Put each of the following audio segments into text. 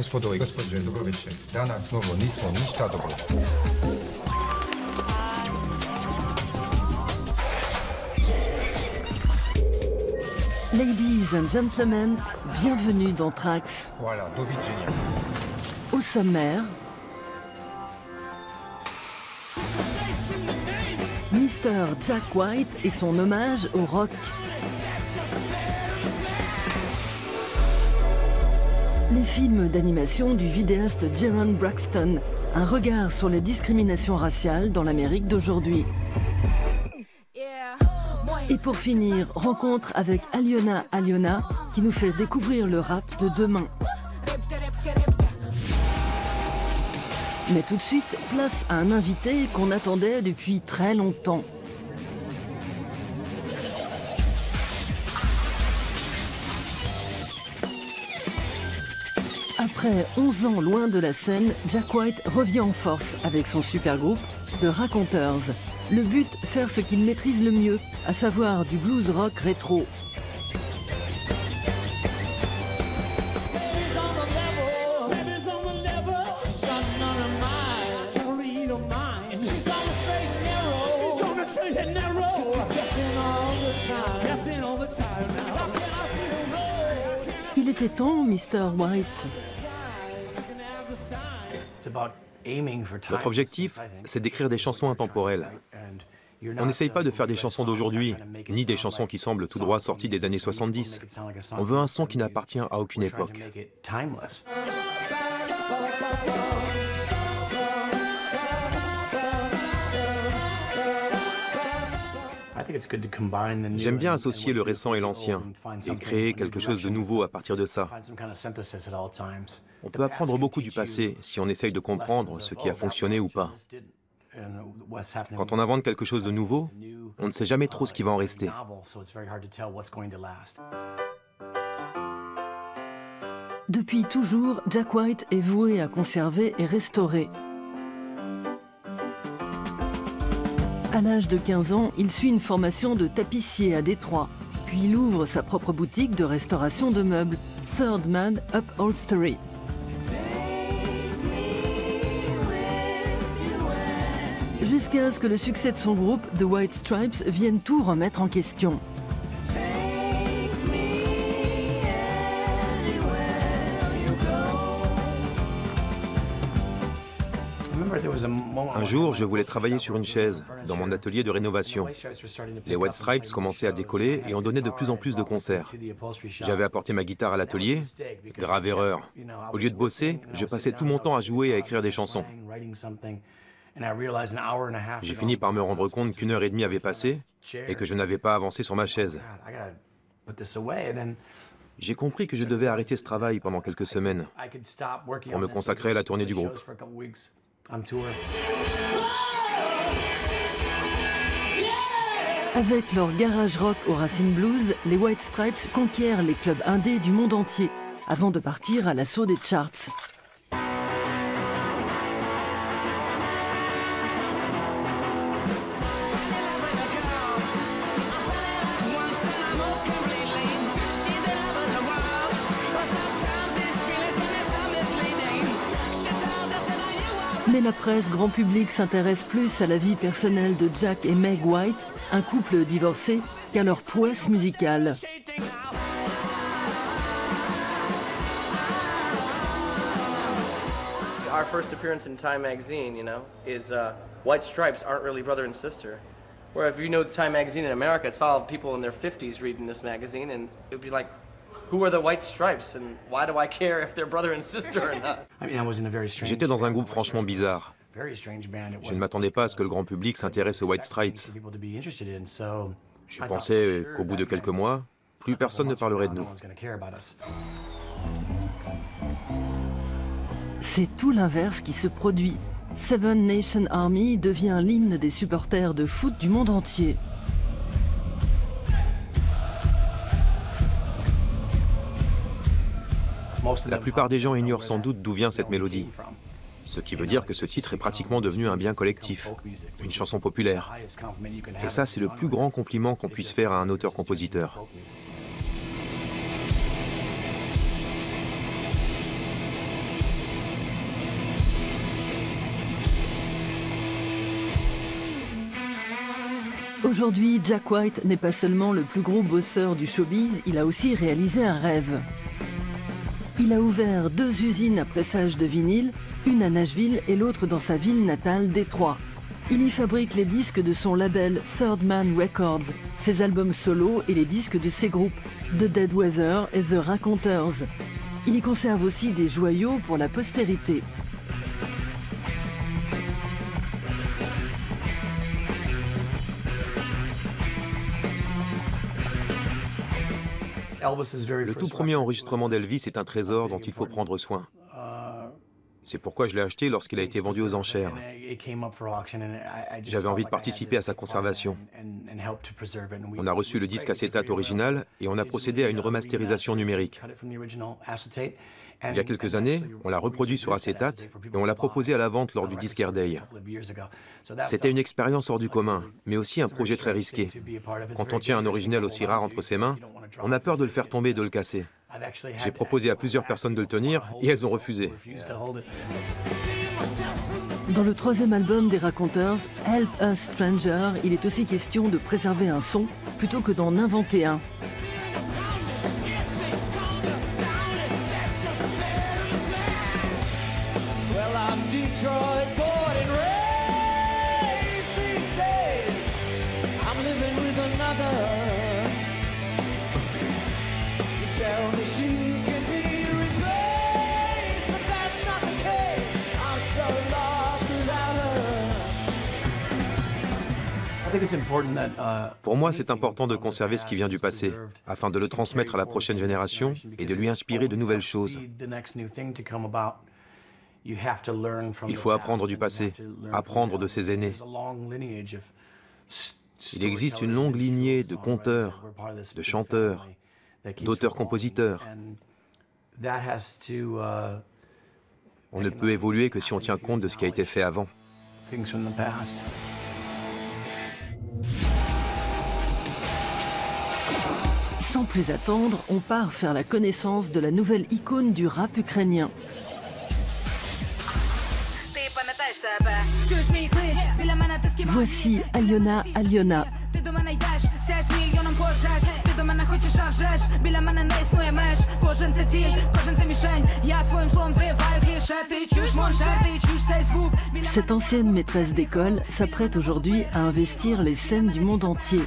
Господа и госпожи, добрый вечер. Danas снова nismo ništa dobro. Ladies and gentlemen, bienvenue dans Trax. Voilà, do widzenia. Au sommaire, Mr. Jack White et son hommage au rock. Les films d'animation du vidéaste Jaron Braxton, un regard sur les discriminations raciales dans l'Amérique d'aujourd'hui. Et pour finir, rencontre avec Aliona qui nous fait découvrir le rap de demain. Mais tout de suite, place à un invité qu'on attendait depuis très longtemps. Après 11 ans loin de la scène, Jack White revient en force avec son super groupe, The Raconteurs. Le but, faire ce qu'il maîtrise le mieux, à savoir du blues rock rétro. Il était temps, Mr. White. Notre objectif, c'est d'écrire des chansons intemporelles. On n'essaye pas de faire des chansons d'aujourd'hui, ni des chansons qui semblent tout droit sorties des années 70. On veut un son qui n'appartient à aucune époque. J'aime bien associer le récent et l'ancien, et créer quelque chose de nouveau à partir de ça. On peut apprendre beaucoup du passé si on essaye de comprendre ce qui a fonctionné ou pas. Quand on invente quelque chose de nouveau, on ne sait jamais trop ce qui va en rester. Depuis toujours, Jack White est voué à conserver et restaurer. À l'âge de 15 ans, il suit une formation de tapissier à Détroit. Puis il ouvre sa propre boutique de restauration de meubles, Third Man Upholstery. Jusqu'à ce que le succès de son groupe, The White Stripes, vienne tout remettre en question. Un jour, je voulais travailler sur une chaise, dans mon atelier de rénovation. Les White Stripes commençaient à décoller et on donnait de plus en plus de concerts. J'avais apporté ma guitare à l'atelier. Grave erreur. Au lieu de bosser, je passais tout mon temps à jouer et à écrire des chansons. J'ai fini par me rendre compte qu'une heure et demie avait passé et que je n'avais pas avancé sur ma chaise. J'ai compris que je devais arrêter ce travail pendant quelques semaines pour me consacrer à la tournée du groupe. Avec leur garage rock au Racine Blues, les White Stripes conquièrent les clubs indés du monde entier avant de partir à l'assaut des charts. Mais la presse grand public s'intéresse plus à la vie personnelle de Jack et Meg White, un couple divorcé, qu'à leur prouesse musicale. Our first appearance in Time magazine, you know, is White Stripes aren't really brother and sister. Where if you know the Time magazine in America, it's all people in their 50s reading this magazine, and it would be like, who are the White Stripes, and why do I care if they're brother and sister or not? J'étais dans un groupe franchement bizarre. Je ne m'attendais pas à ce que le grand public s'intéresse aux White Stripes. Je pensais qu'au bout de quelques mois, plus personne ne parlerait de nous. C'est tout l'inverse qui se produit. Seven Nation Army devient l'hymne des supporters de foot du monde entier. La plupart des gens ignorent sans doute d'où vient cette mélodie. Ce qui veut dire que ce titre est pratiquement devenu un bien collectif, une chanson populaire. Et ça, c'est le plus grand compliment qu'on puisse faire à un Aujourd'hui, Jack White n'est pas seulement le plus gros bosseur du showbiz, il a aussi réalisé un rêve. Il a ouvert 2 usines à pressage de vinyle, une à Nashville et l'autre dans sa ville natale, Détroit. Il y fabrique les disques de son label Third Man Records, ses albums solo et les disques de ses groupes, The Dead Weather et The Raconteurs. Il y conserve aussi des joyaux pour la postérité. Le tout premier enregistrement d'Elvis est un trésor dont il faut prendre soin. C'est pourquoi je l'ai acheté lorsqu'il a été vendu aux enchères. J'avais envie de participer à sa conservation. On a reçu le disque acétate original et on a procédé à une remasterisation numérique. Il y a quelques années, on l'a reproduit sur acétate et on l'a proposé à la vente lors du Discare Day. C'était une expérience hors du commun, mais aussi un projet très risqué. Quand on tient un original aussi rare entre ses mains, on a peur de le faire tomber et de le casser. J'ai proposé à plusieurs personnes de le tenir et elles ont refusé. Dans le 3e album des Raconteurs, Help Us Stranger, il est aussi question de préserver un son plutôt que d'en inventer un. Pour moi, c'est important de conserver ce qui vient du passé, afin de le transmettre à la prochaine génération et de lui inspirer de nouvelles choses. Il faut apprendre du passé, apprendre de ses aînés. Il existe une longue lignée de conteurs, de chanteurs, d'auteurs-compositeurs. On ne peut évoluer que si on tient compte de ce qui a été fait avant. Sans plus attendre, on part faire la connaissance de la nouvelle icône du rap ukrainien. Voici Aliona Aliona. Cette ancienne maîtresse d'école s'apprête aujourd'hui à investir les scènes du monde entier.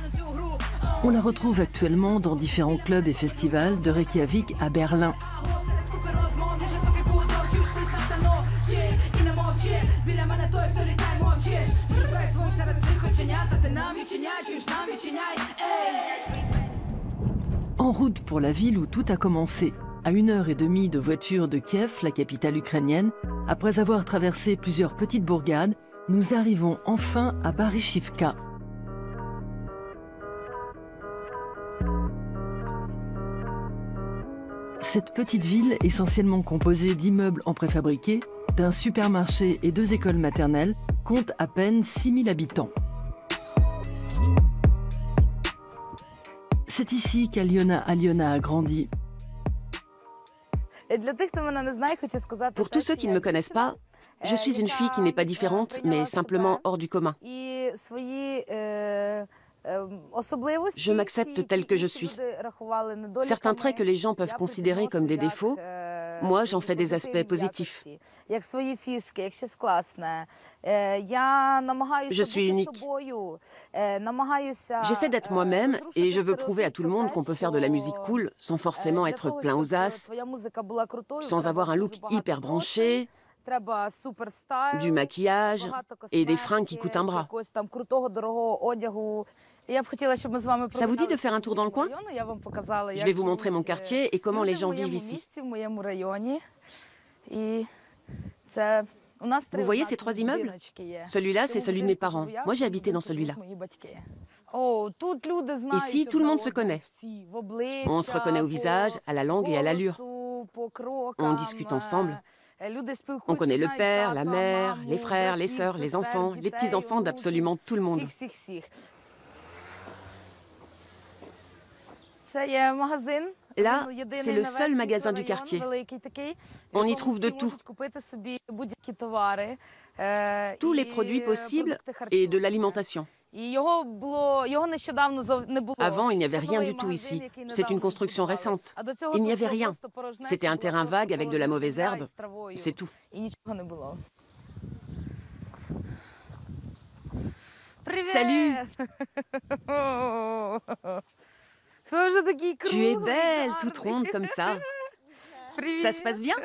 On la retrouve actuellement dans différents clubs et festivals de Reykjavik à Berlin. En route pour la ville où tout a commencé, à 1h30 de voiture de Kiev, la capitale ukrainienne, après avoir traversé plusieurs petites bourgades, nous arrivons enfin à Baryshivka. Cette petite ville, essentiellement composée d'immeubles en préfabriqué, d'un supermarché et 2 écoles maternelles, compte à peine 6000 habitants. C'est ici qu'Aliona Aliona a grandi. Pour tous ceux qui ne me connaissent pas, je suis une fille qui n'est pas différente, mais simplement hors du commun. Je m'accepte telle que je suis. Certains traits que les gens peuvent considérer comme des défauts, moi j'en fais des aspects positifs. Je suis unique. J'essaie d'être moi-même et je veux prouver à tout le monde qu'on peut faire de la musique cool sans forcément être plein aux as, sans avoir un look hyper branché, du maquillage et des fringues qui coûtent un bras. Ça vous dit de faire un tour dans le coin? Je vais vous montrer mon quartier et comment les gens vivent ici. Vous voyez ces 3 immeubles? Celui-là, c'est celui de mes parents. Moi, j'ai habité dans celui-là. Ici, tout le monde se connaît. On se reconnaît au visage, à la langue et à l'allure. On discute ensemble. On connaît le père, la mère, les frères, les sœurs, les enfants, les petits-enfants d'absolument tout le monde. Là, c'est le seul magasin du quartier. On y trouve de tout. Tous les produits possibles et de l'alimentation. Avant, il n'y avait rien du tout ici. C'est une construction récente. Il n'y avait rien. C'était un terrain vague avec de la mauvaise herbe. C'est tout. Salut! Tu es belle, toute ronde comme ça. Ça se passe bien?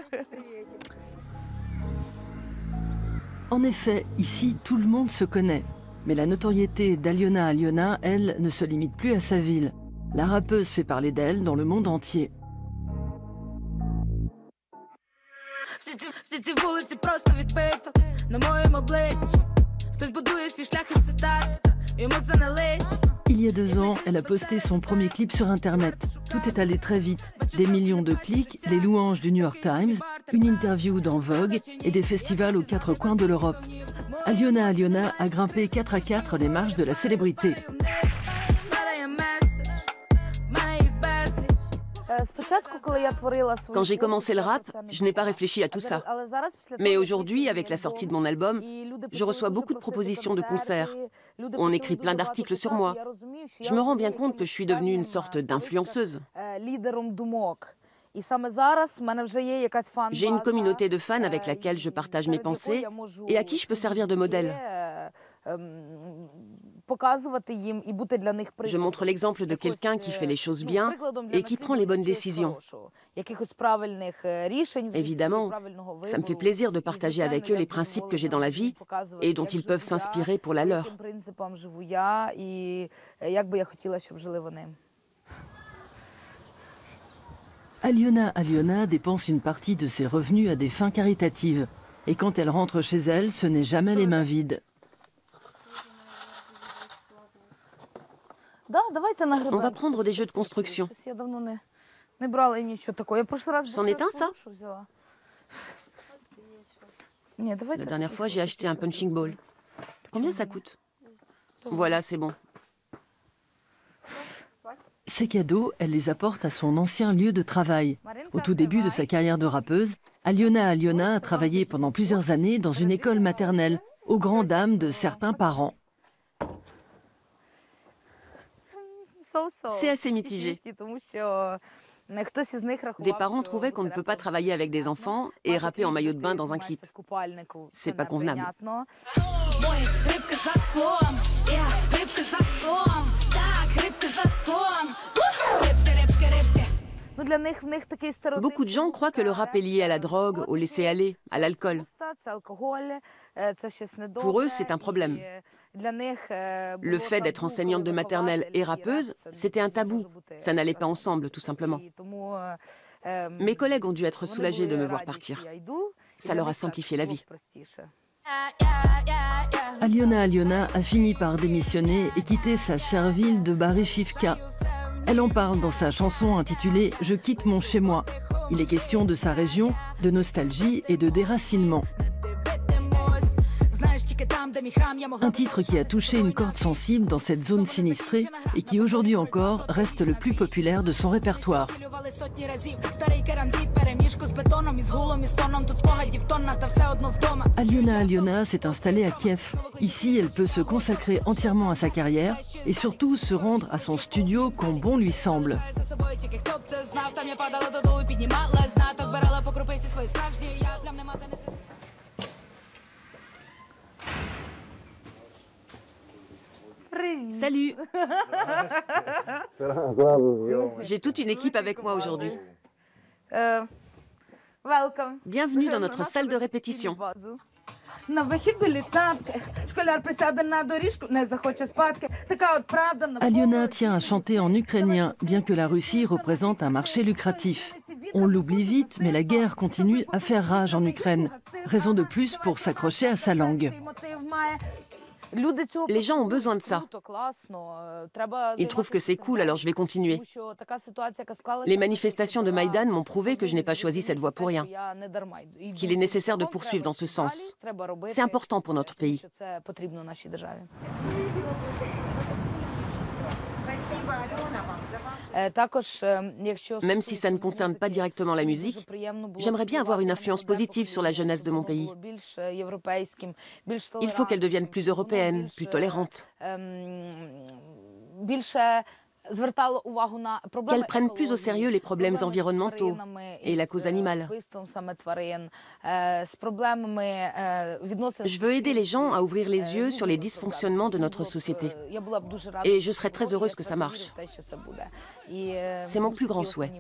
En effet, ici, tout le monde se connaît. Mais la notoriété d'Aliona Aliona, elle, ne se limite plus à sa ville. La rappeuse fait parler d'elle dans le monde entier. Il y a 2 ans, elle a posté son premier clip sur Internet. Tout est allé très vite. Des millions de clics, les louanges du New York Times, une interview dans Vogue et des festivals aux 4 coins de l'Europe. Aliona Aliona a grimpé 4 à 4 les marches de la célébrité. Quand j'ai commencé le rap, je n'ai pas réfléchi à tout ça. Mais aujourd'hui, avec la sortie de mon album, je reçois beaucoup de propositions de concerts. On écrit plein d'articles sur moi. Je me rends bien compte que je suis devenue une sorte d'influenceuse. J'ai une communauté de fans avec laquelle je partage mes pensées et à qui je peux servir de modèle. Je montre l'exemple de quelqu'un qui fait les choses bien et qui prend les bonnes décisions. Évidemment, ça me fait plaisir de partager avec eux les principes que j'ai dans la vie et dont ils peuvent s'inspirer pour la leur. Aliona Aliona dépense une partie de ses revenus à des fins caritatives. Et quand elle rentre chez elle, ce n'est jamais les mains vides. On va prendre des jeux de construction. C'en est un, ça? La dernière fois, j'ai acheté un punching ball. Combien ça coûte? Voilà, c'est bon. Ces cadeaux, elle les apporte à son ancien lieu de travail. Au tout début de sa carrière de rappeuse, Aliona Aliona a travaillé pendant plusieurs années dans une école maternelle, aux grandes dames de certains parents. C'est assez mitigé. Des parents trouvaient qu'on ne peut pas travailler avec des enfants et rapper en maillot de bain dans un clip. C'est pas convenable. Beaucoup de gens croient que le rap est lié à la drogue, au laisser-aller, à l'alcool. Pour eux, c'est un problème. Le fait d'être enseignante de maternelle et rappeuse, c'était un tabou. Ça n'allait pas ensemble, tout simplement. Mes collègues ont dû être soulagés de me voir partir. Ça leur a simplifié la vie. Aliona Aliona a fini par démissionner et quitter sa chère ville de Baryshivka. Elle en parle dans sa chanson intitulée « Je quitte mon chez-moi ». Il est question de sa région, de nostalgie et de déracinement. Un titre qui a touché une corde sensible dans cette zone sinistrée et qui aujourd'hui encore reste le plus populaire de son répertoire. Aliona Aliona s'est installée à Kiev. Ici, elle peut se consacrer entièrement à sa carrière et surtout se rendre à son studio quand bon lui semble. Salut! J'ai toute une équipe avec moi aujourd'hui. Bienvenue dans notre salle de répétition. Aliona tient à chanter en ukrainien, bien que la Russie représente un marché lucratif. On l'oublie vite, mais la guerre continue à faire rage en Ukraine. Raison de plus pour s'accrocher à sa langue. Les gens ont besoin de ça. Ils trouvent que c'est cool, alors je vais continuer. Les manifestations de Maïdan m'ont prouvé que je n'ai pas choisi cette voie pour rien, qu'il est nécessaire de poursuivre dans ce sens. C'est important pour notre pays. Même si ça ne concerne pas directement la musique, j'aimerais bien avoir une influence positive sur la jeunesse de mon pays. Il faut qu'elle devienne plus européenne, plus tolérante. Qu'elle prenne plus au sérieux les problèmes environnementaux et la cause animale. Je veux aider les gens à ouvrir les yeux sur les dysfonctionnements de notre société. Et je serais très heureuse que ça marche. C'est mon plus grand souhait.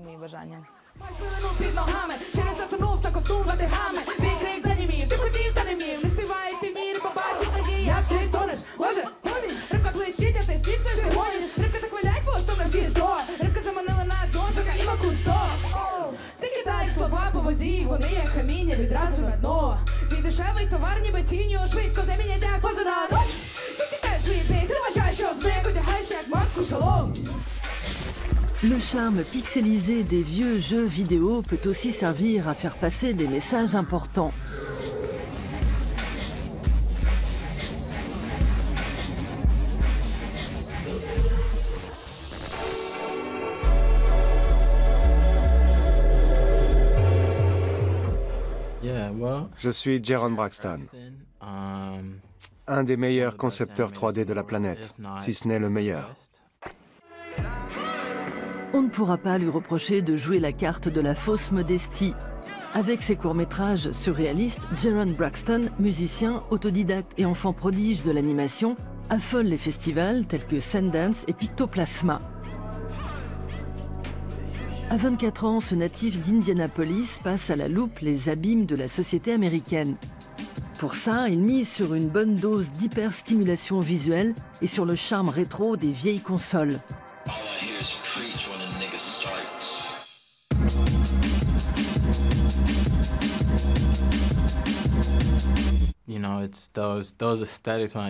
Le charme pixelisé des vieux jeux vidéo peut aussi servir à faire passer des messages importants. Je suis Jaron Braxton, un des meilleurs concepteurs 3D de la planète, si ce n'est le meilleur. On ne pourra pas lui reprocher de jouer la carte de la fausse modestie. Avec ses courts-métrages surréalistes, Jaron Braxton, musicien, autodidacte et enfant prodige de l'animation, affole les festivals tels que Sundance et Pictoplasma. À 24 ans, ce natif d'Indianapolis passe à la loupe les abîmes de la société américaine. Pour ça, il mise sur une bonne dose d'hyperstimulation visuelle et sur le charme rétro des vieilles consoles.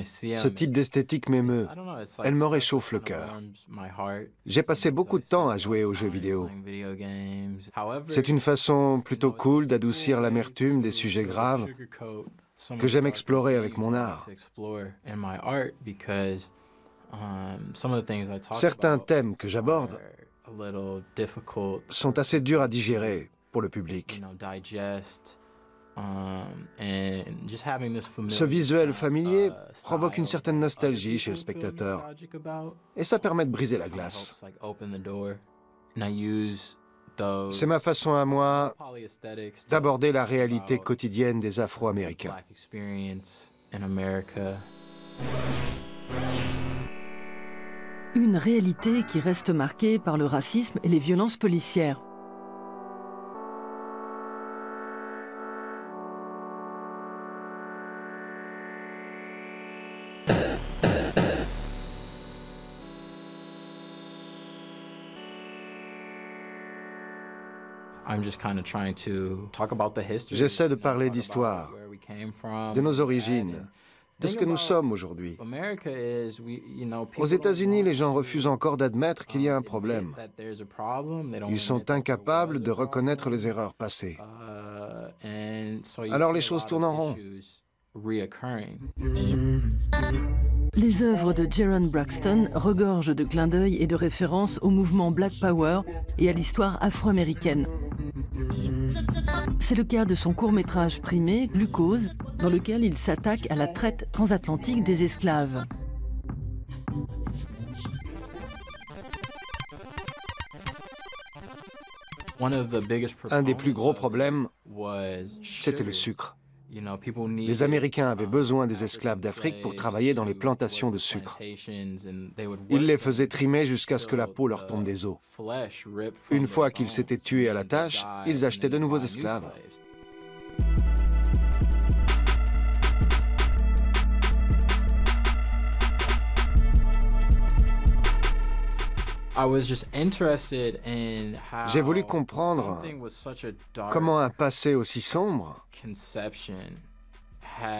Ce type d'esthétique m'émeut. Elle me réchauffe le cœur. J'ai passé beaucoup de temps à jouer aux jeux vidéo. C'est une façon plutôt cool d'adoucir l'amertume des sujets graves que j'aime explorer avec mon art. Certains thèmes que j'aborde sont assez durs à digérer pour le public. Ce visuel familier provoque une certaine nostalgie chez le spectateur et ça permet de briser la glace. C'est ma façon à moi d'aborder la réalité quotidienne des Afro-Américains. Une réalité qui reste marquée par le racisme et les violences policières. J'essaie de parler d'histoire, de nos origines, de ce que nous sommes aujourd'hui. Aux États-Unis, les gens refusent encore d'admettre qu'il y a un problème. Ils sont incapables de reconnaître les erreurs passées. Alors les choses tournent en rond. Les œuvres de Jaron Braxton regorgent de clins d'œil et de références au mouvement Black Power et à l'histoire afro-américaine. C'est le cas de son court-métrage primé, Glucose, dans lequel il s'attaque à la traite transatlantique des esclaves. Un des plus gros problèmes, c'était le sucre. Les Américains avaient besoin des esclaves d'Afrique pour travailler dans les plantations de sucre. Ils les faisaient trimer jusqu'à ce que la peau leur tombe des os. Une fois qu'ils s'étaient tués à la tâche, ils achetaient de nouveaux esclaves. J'ai voulu comprendre comment un passé aussi sombre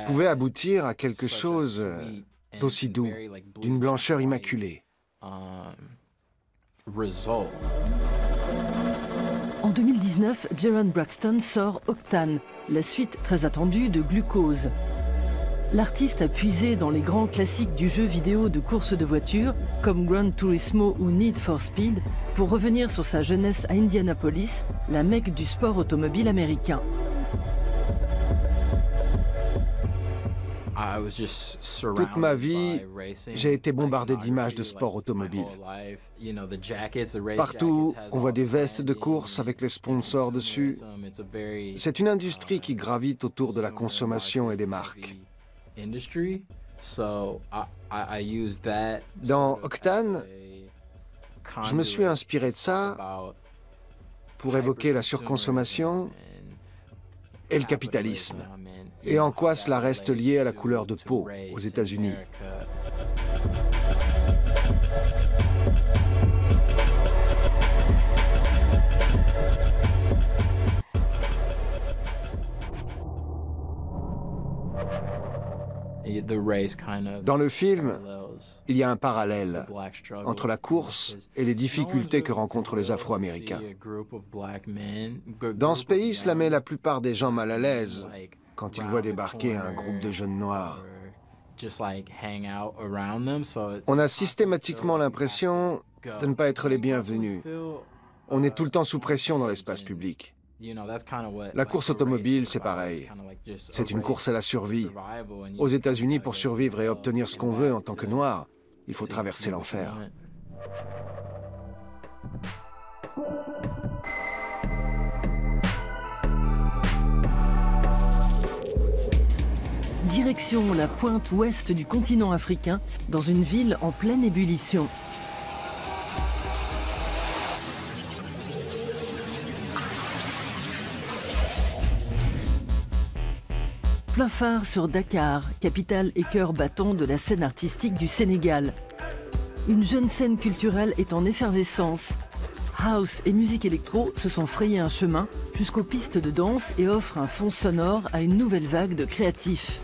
pouvait aboutir à quelque chose d'aussi doux, d'une blancheur immaculée. En 2019, Jaron Braxton sort Octane, la suite très attendue de Glucose. l'artiste a puisé dans les grands classiques du jeu vidéo de course de voiture, comme Gran Turismo ou Need for Speed, pour revenir sur sa jeunesse à Indianapolis, la mecque du sport automobile américain. Toute ma vie, j'ai été bombardé d'images de sport automobile. Partout, on voit des vestes de course avec les sponsors dessus. C'est une industrie qui gravite autour de la consommation et des marques. Dans Octane, je me suis inspiré de ça pour évoquer la surconsommation et le capitalisme, et en quoi cela reste lié à la couleur de peau aux États-Unis. Dans le film, il y a un parallèle entre la course et les difficultés que rencontrent les Afro-Américains. Dans ce pays, cela met la plupart des gens mal à l'aise quand ils voient débarquer un groupe de jeunes noirs. On a systématiquement l'impression de ne pas être les bienvenus. On est tout le temps sous pression dans l'espace public. La course automobile, c'est pareil. C'est une course à la survie. Aux États-Unis, pour survivre et obtenir ce qu'on veut en tant que noir, il faut traverser l'enfer. Direction la pointe ouest du continent africain, dans une ville en pleine ébullition. Plein phare sur Dakar, capitale et cœur battant de la scène artistique du Sénégal. Une jeune scène culturelle est en effervescence. House et musique électro se sont frayés un chemin jusqu'aux pistes de danse et offrent un fond sonore à une nouvelle vague de créatifs.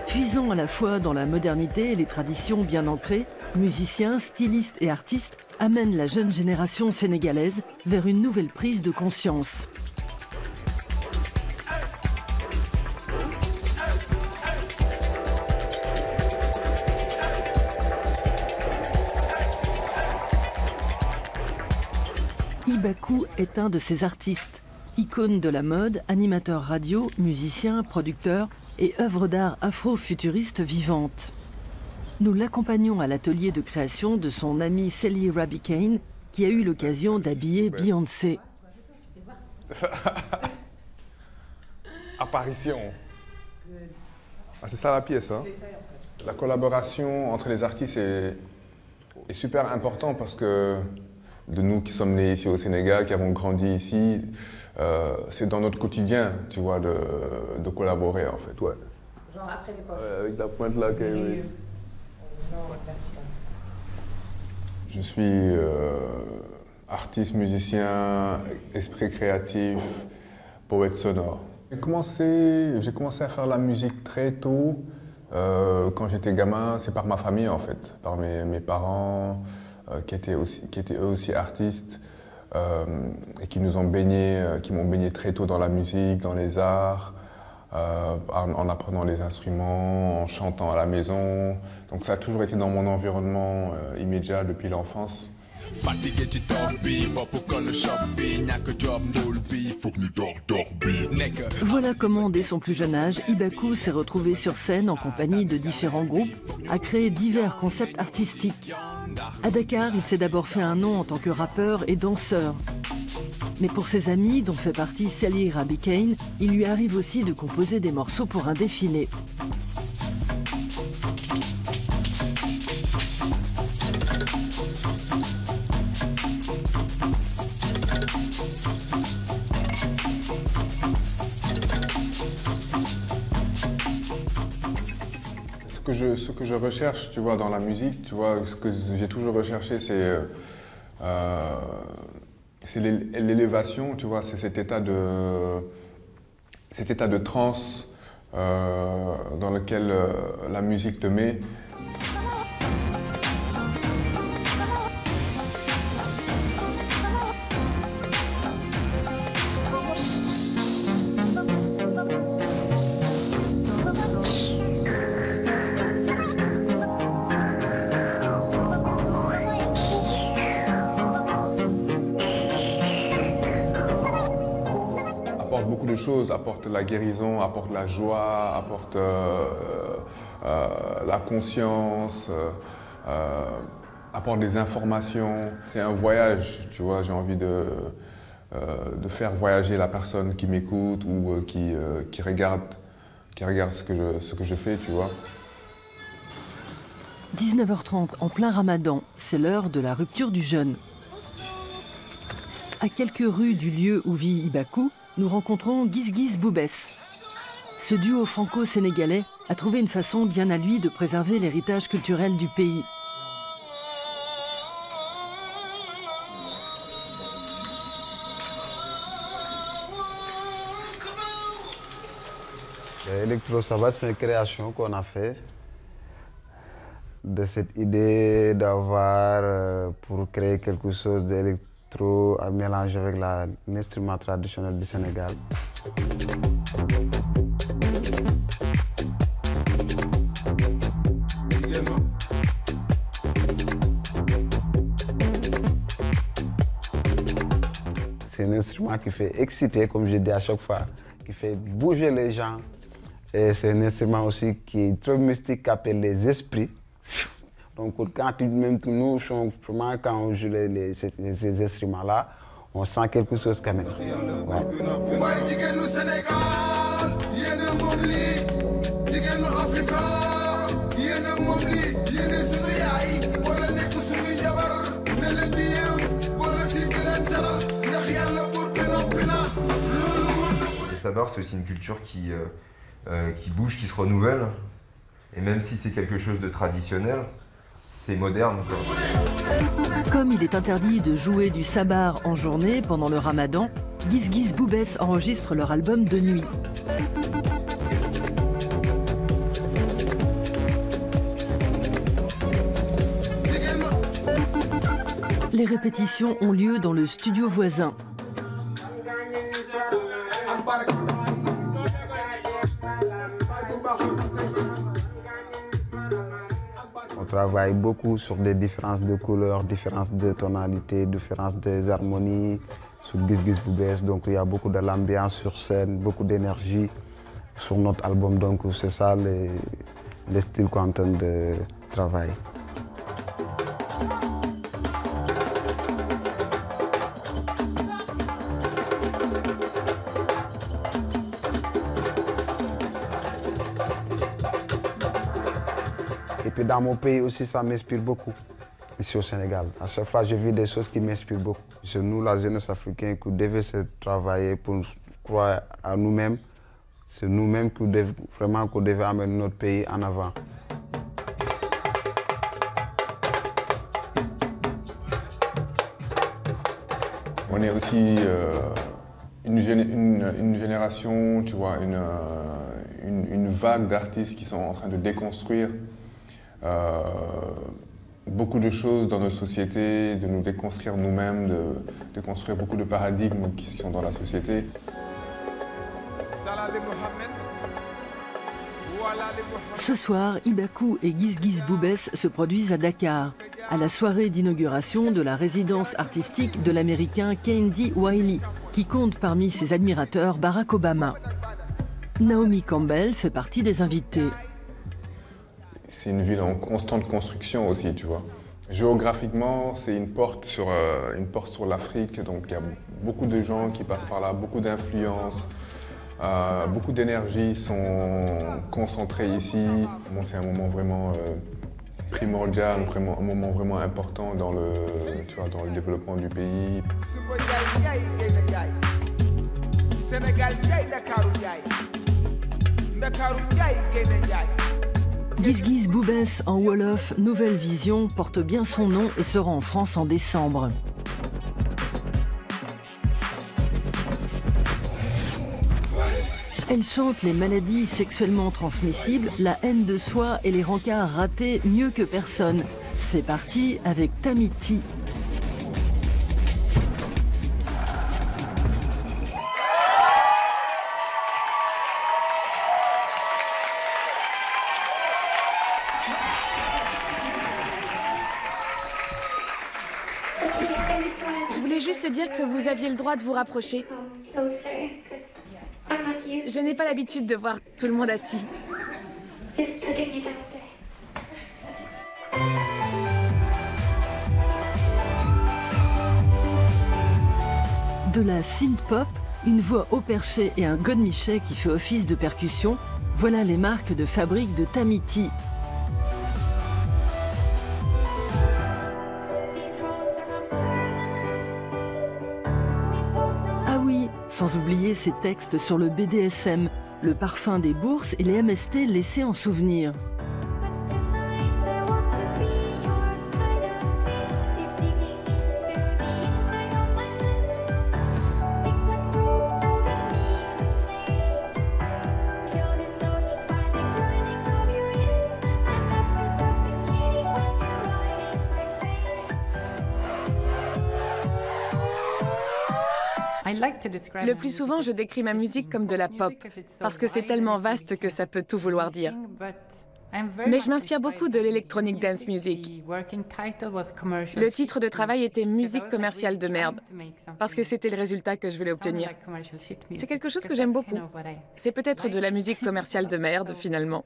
Puisant à la fois dans la modernité et les traditions bien ancrées, musiciens, stylistes et artistes amènent la jeune génération sénégalaise vers une nouvelle prise de conscience. Ibakou est un de ces artistes. Icône de la mode, animateur radio, musicien, producteur et œuvre d'art afro-futuriste vivante. Nous l'accompagnons à l'atelier de création de son ami Sally Rabi Kane, qui a eu l'occasion d'habiller Beyoncé. Apparition. Ah, c'est ça la pièce, hein? La collaboration entre les artistes est super importante parce que de nous qui sommes nés ici au Sénégal, qui avons grandi ici, c'est dans notre quotidien, tu vois, de collaborer en fait, ouais. Genre après les poches. Ouais, avec la pointe là, oui. Je suis artiste, musicien, esprit créatif, poète sonore. J'ai commencé à faire la musique très tôt. Quand j'étais gamin, c'est par ma famille en fait, par mes parents qui étaient eux aussi artistes et qui m'ont baigné très tôt dans la musique, dans les arts. En apprenant les instruments, en chantant à la maison. Donc ça a toujours été dans mon environnement immédiat depuis l'enfance. Voilà comment, dès son plus jeune âge, Ibakou s'est retrouvé sur scène en compagnie de différents groupes, a créé divers concepts artistiques. À Dakar, il s'est d'abord fait un nom en tant que rappeur et danseur. Mais pour ses amis, dont fait partie Sally Rabi Kane, il lui arrive aussi de composer des morceaux pour un défilé. Ce que je recherche, tu vois, dans la musique, tu vois, ce que j'ai toujours recherché, c'est l'élévation, tu vois, c'est cet état de transe dans lequel la musique te met. apporte beaucoup de choses, apporte la guérison, apporte la joie, apporte la conscience, apporte des informations. C'est un voyage, tu vois, j'ai envie de faire voyager la personne qui m'écoute ou qui regarde ce que je fais, tu vois. 19h30 en plein ramadan, c'est l'heure de la rupture du jeûne. À quelques rues du lieu où vit Ibakou, nous rencontrons Guizguiz Boubès. Ce duo franco-sénégalais a trouvé une façon bien à lui de préserver l'héritage culturel du pays. Electro-Savate, c'est une création qu'on a fait de cette idée d'avoir, pour créer quelque chose d'électro à mélanger avec l'instrument traditionnel du Sénégal. C'est un instrument qui fait exciter, comme je dis à chaque fois, qui fait bouger les gens. Et c'est un instrument aussi qui est très mystique, qui appelle les esprits. Donc quand nous, quand on joue ces instruments-là, on sent quelque chose quand même. Ouais. Le sabar, c'est aussi une culture qui bouge, qui se renouvelle. Et même si c'est quelque chose de traditionnel, c'est moderne. Comme il est interdit de jouer du sabar en journée pendant le ramadan, Guizguiz Boubès enregistre leur album de nuit. Les répétitions ont lieu dans le studio voisin. On travaille beaucoup sur des différences de couleurs, différences de tonalité, différences des harmonies sur Guizguiz Boubès. Donc il y a beaucoup de l'ambiance sur scène, beaucoup d'énergie sur notre album. Donc c'est ça le style qu'on est en train de travailler. Et puis dans mon pays aussi, ça m'inspire beaucoup, ici au Sénégal. À chaque fois, je vis des choses qui m'inspirent beaucoup. C'est nous, la jeunesse africaine, qui devons se travailler pour croire à nous-mêmes. C'est nous-mêmes qui devons amener notre pays en avant. On est aussi une génération, tu vois, une vague d'artistes qui sont en train de déconstruire beaucoup de choses dans notre société, de nous déconstruire nous-mêmes, de déconstruire beaucoup de paradigmes qui sont dans la société. Ce soir, Ibakou et Guizguiz Boubès se produisent à Dakar, à la soirée d'inauguration de la résidence artistique de l'américain Kendi Wiley, qui compte parmi ses admirateurs Barack Obama. Naomi Campbell fait partie des invités. C'est une ville en constante construction aussi, tu vois. Géographiquement, c'est une porte sur l'Afrique, donc il y a beaucoup de gens qui passent par là, beaucoup d'influences, beaucoup d'énergie sont concentrées ici. Bon, c'est un moment vraiment primordial, un moment vraiment important dans le développement du pays. Guizguiz Boubès en Wolof, Nouvelle Vision, porte bien son nom et sera en France en décembre. Elle chante les maladies sexuellement transmissibles, la haine de soi et les rencarts ratés mieux que personne. C'est parti avec Tamiti. Je voulais juste dire que vous aviez le droit de vous rapprocher. Je n'ai pas l'habitude de voir tout le monde assis. De la synth-pop, une voix haut perché et un godemichet qui fait office de percussion, voilà les marques de fabrique de Tamiti. Ah oui, sans oublier ces textes sur le BDSM, le parfum des bourses et les MST laissés en souvenir. Le plus souvent, je décris ma musique comme de la pop, parce que c'est tellement vaste que ça peut tout vouloir dire. Mais je m'inspire beaucoup de l'électronic dance music. Le titre de travail était « Musique commerciale de merde », parce que c'était le résultat que je voulais obtenir. C'est quelque chose que j'aime beaucoup. C'est peut-être de la musique commerciale de merde, finalement.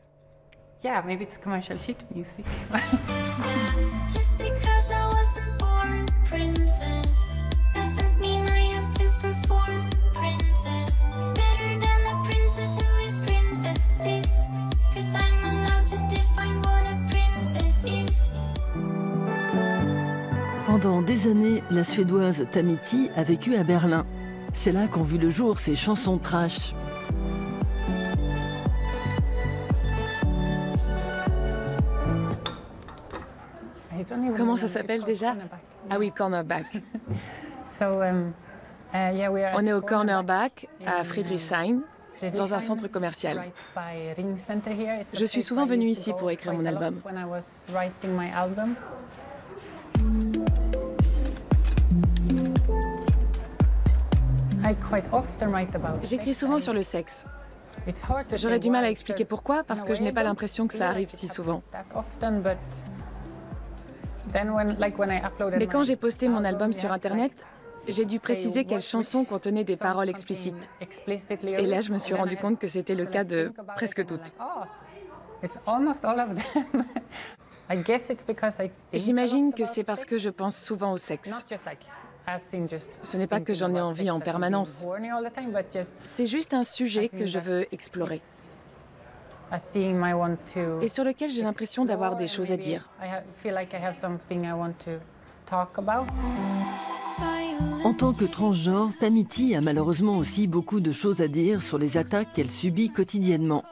Pendant des années, la Suédoise Tamiti a vécu à Berlin. C'est là qu'ont vu le jour ses chansons trash. Comment ça s'appelle déjà? Ah oui, Cornerback. On est au Cornerback, à Friedrichshain, dans un centre commercial. Je suis souvent venue ici pour écrire mon album. J'écris souvent sur le sexe. J'aurais du mal à expliquer pourquoi, parce que je n'ai pas l'impression que ça arrive si souvent. Mais quand j'ai posté mon album sur Internet, j'ai dû préciser quelles chansons contenaient des paroles explicites. Et là, je me suis rendu compte que c'était le cas de presque toutes. J'imagine que c'est parce que je pense souvent au sexe. Ce n'est pas que j'en ai envie en permanence. C'est juste un sujet que je veux explorer. Et sur lequel j'ai l'impression d'avoir des choses à dire. En tant que transgenre, Tamiti a malheureusement aussi beaucoup de choses à dire sur les attaques qu'elle subit quotidiennement.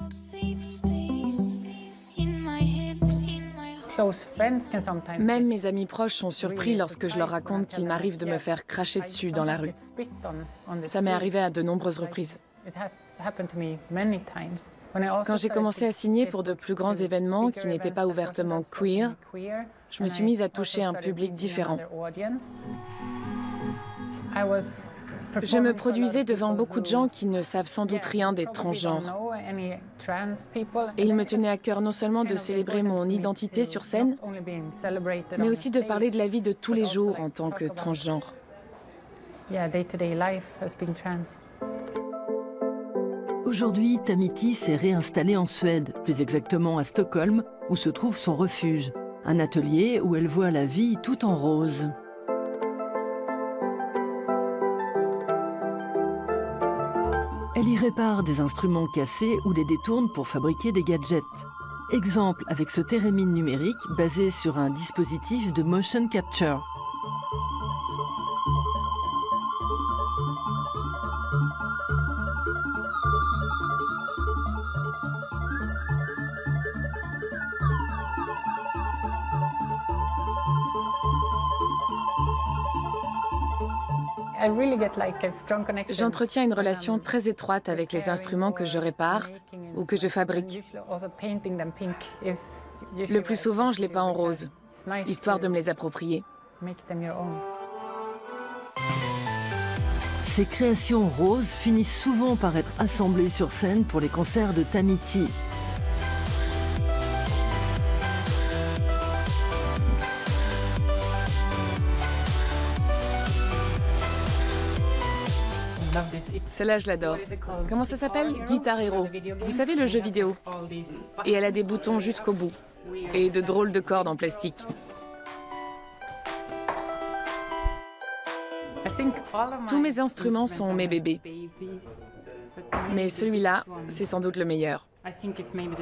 Même mes amis proches sont surpris lorsque je leur raconte qu'il m'arrive de me faire cracher dessus dans la rue. Ça m'est arrivé à de nombreuses reprises. Quand j'ai commencé à signer pour de plus grands événements qui n'étaient pas ouvertement queer, je me suis mise à toucher un public différent. Je me produisais devant beaucoup de gens qui ne savent sans doute rien des transgenres. Et il me tenait à cœur non seulement de célébrer mon identité sur scène, mais aussi de parler de la vie de tous les jours en tant que transgenre. Aujourd'hui, Tamiti s'est réinstallée en Suède, plus exactement à Stockholm, où se trouve son refuge. Un atelier où elle voit la vie tout en rose. Elle y répare des instruments cassés ou les détourne pour fabriquer des gadgets. Exemple avec ce thérémine numérique basé sur un dispositif de motion capture. J'entretiens une relation très étroite avec les instruments que je répare ou que je fabrique. Le plus souvent, je les peins en rose, histoire de me les approprier. Ces créations roses finissent souvent par être assemblées sur scène pour les concerts de Tamiti. Celle-là, je l'adore. Comment ça s'appelle? Guitar Hero. Vous savez, le jeu vidéo. Et elle a des boutons jusqu'au bout. Et de drôles de cordes en plastique. Tous mes instruments sont mes bébés. Mais celui-là, c'est sans doute le meilleur.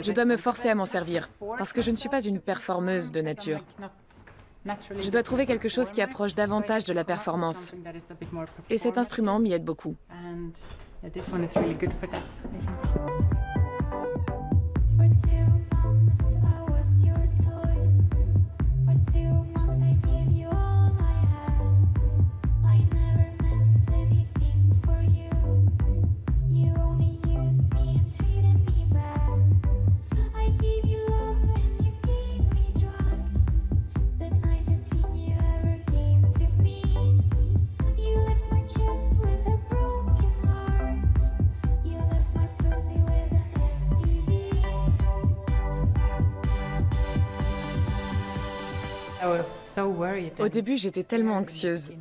Je dois me forcer à m'en servir, parce que je ne suis pas une performeuse de nature. Je dois trouver quelque chose qui approche davantage de la performance. Et cet instrument m'y aide beaucoup. Au début, j'étais tellement anxieuse.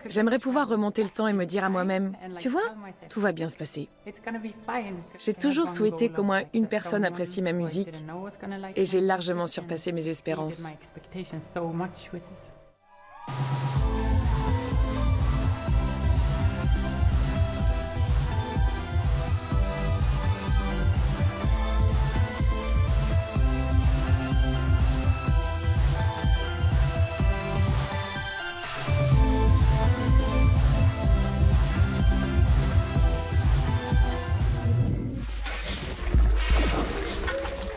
J'aimerais pouvoir remonter le temps et me dire à moi-même, tu vois, tout va bien se passer. J'ai toujours souhaité qu'au moins une personne apprécie ma musique et j'ai largement surpassé mes espérances.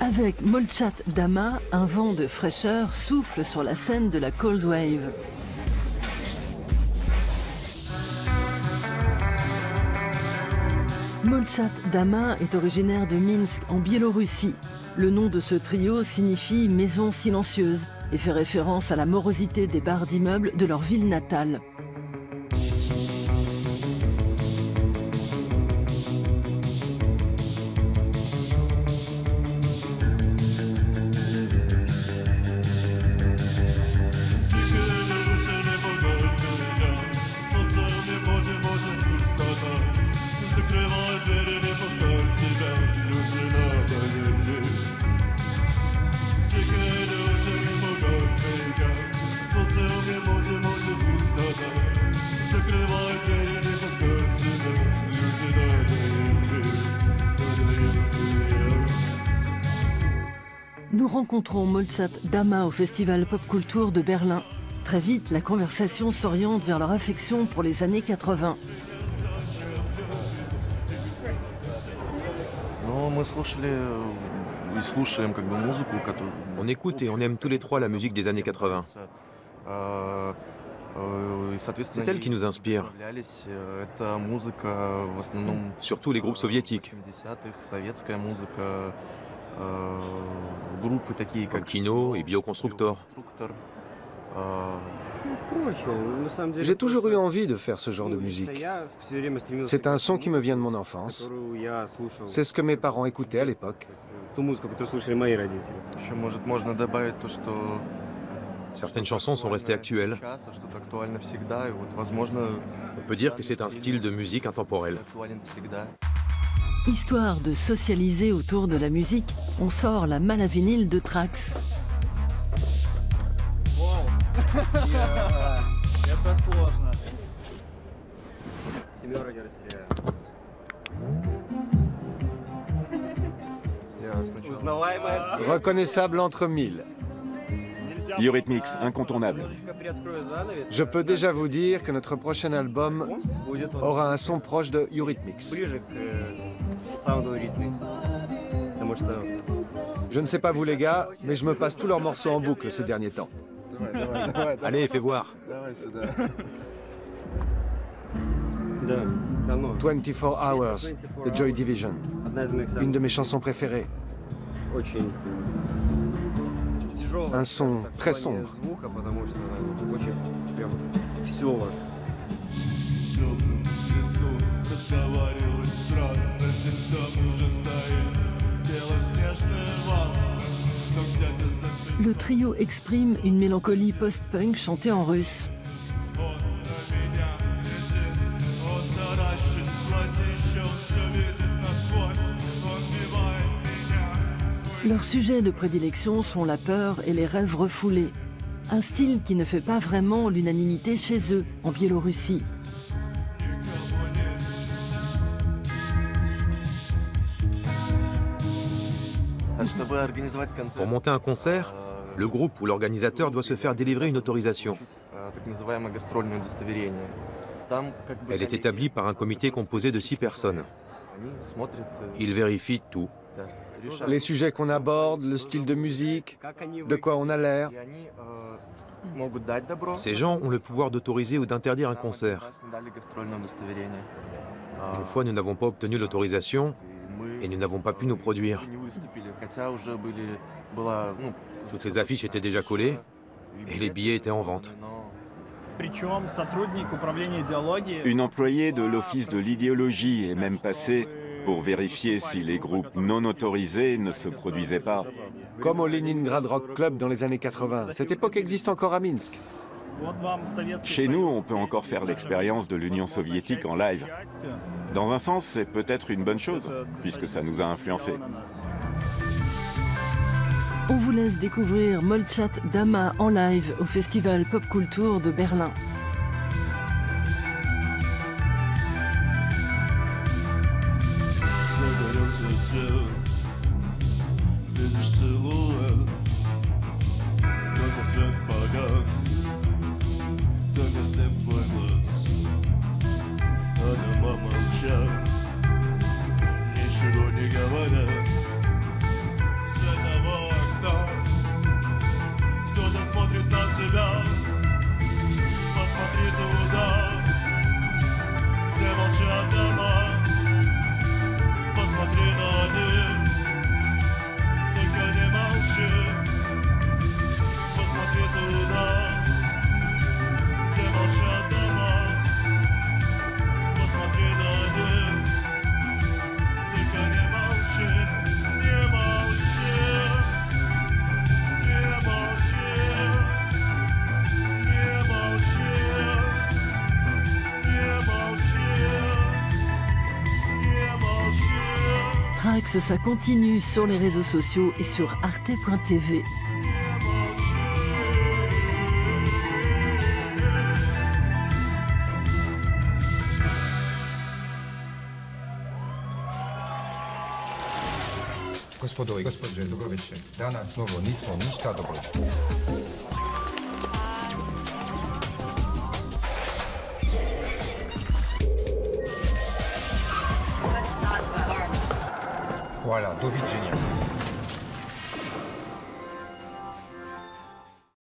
Avec Molchat Dama, un vent de fraîcheur souffle sur la scène de la Cold Wave. Molchat Dama est originaire de Minsk, en Biélorussie. Le nom de ce trio signifie « maison silencieuse » et fait référence à la morosité des barres d'immeubles de leur ville natale. Nous rencontrons Molchat Dama au festival Pop Culture de Berlin. Très vite, la conversation s'oriente vers leur affection pour les années 80. On écoute et on aime tous les trois la musique des années 80. C'est elle qui nous inspire. Surtout les groupes soviétiques. Comme Kino et Bioconstructor. J'ai toujours eu envie de faire ce genre de musique. C'est un son qui me vient de mon enfance. C'est ce que mes parents écoutaient à l'époque. Certaines chansons sont restées actuelles. On peut dire que c'est un style de musique intemporel. Histoire de socialiser autour de la musique, on sort la malle à vinyle de Trax. Reconnaissable entre mille. Eurythmics, incontournable. Je peux déjà vous dire que notre prochain album aura un son proche de Eurythmics. Je ne sais pas vous les gars, mais je me passe tous leurs morceaux en boucle ces derniers temps. Allez, fais voir. 24 Hours de Joy Division. Une de mes chansons préférées. Un son très sombre. Le trio exprime une mélancolie post-punk chantée en russe. Leurs sujets de prédilection sont la peur et les rêves refoulés. Un style qui ne fait pas vraiment l'unanimité chez eux, en Biélorussie. Pour monter un concert, le groupe ou l'organisateur doit se faire délivrer une autorisation. Elle est établie par un comité composé de 6 personnes. Ils vérifient tout. Les sujets qu'on aborde, le style de musique, de quoi on a l'air. Ces gens ont le pouvoir d'autoriser ou d'interdire un concert. Une fois, nous n'avons pas obtenu l'autorisation et nous n'avons pas pu nous produire. Toutes les affiches étaient déjà collées et les billets étaient en vente. Une employée de l'Office de l'idéologie est même passée pour vérifier si les groupes non autorisés ne se produisaient pas. Comme au Leningrad Rock Club dans les années 80. Cette époque existe encore à Minsk. Chez nous, on peut encore faire l'expérience de l'Union soviétique en live. Dans un sens, c'est peut-être une bonne chose, puisque ça nous a influencés. On vous laisse découvrir Molchat Dama en live au festival Pop Culture de Berlin. Trax, ça continue sur les réseaux sociaux et sur arte.tv. Gospodo i gospođe, dobro večer. Danas novo nismo ništa dobili. Voilà, do widzenia.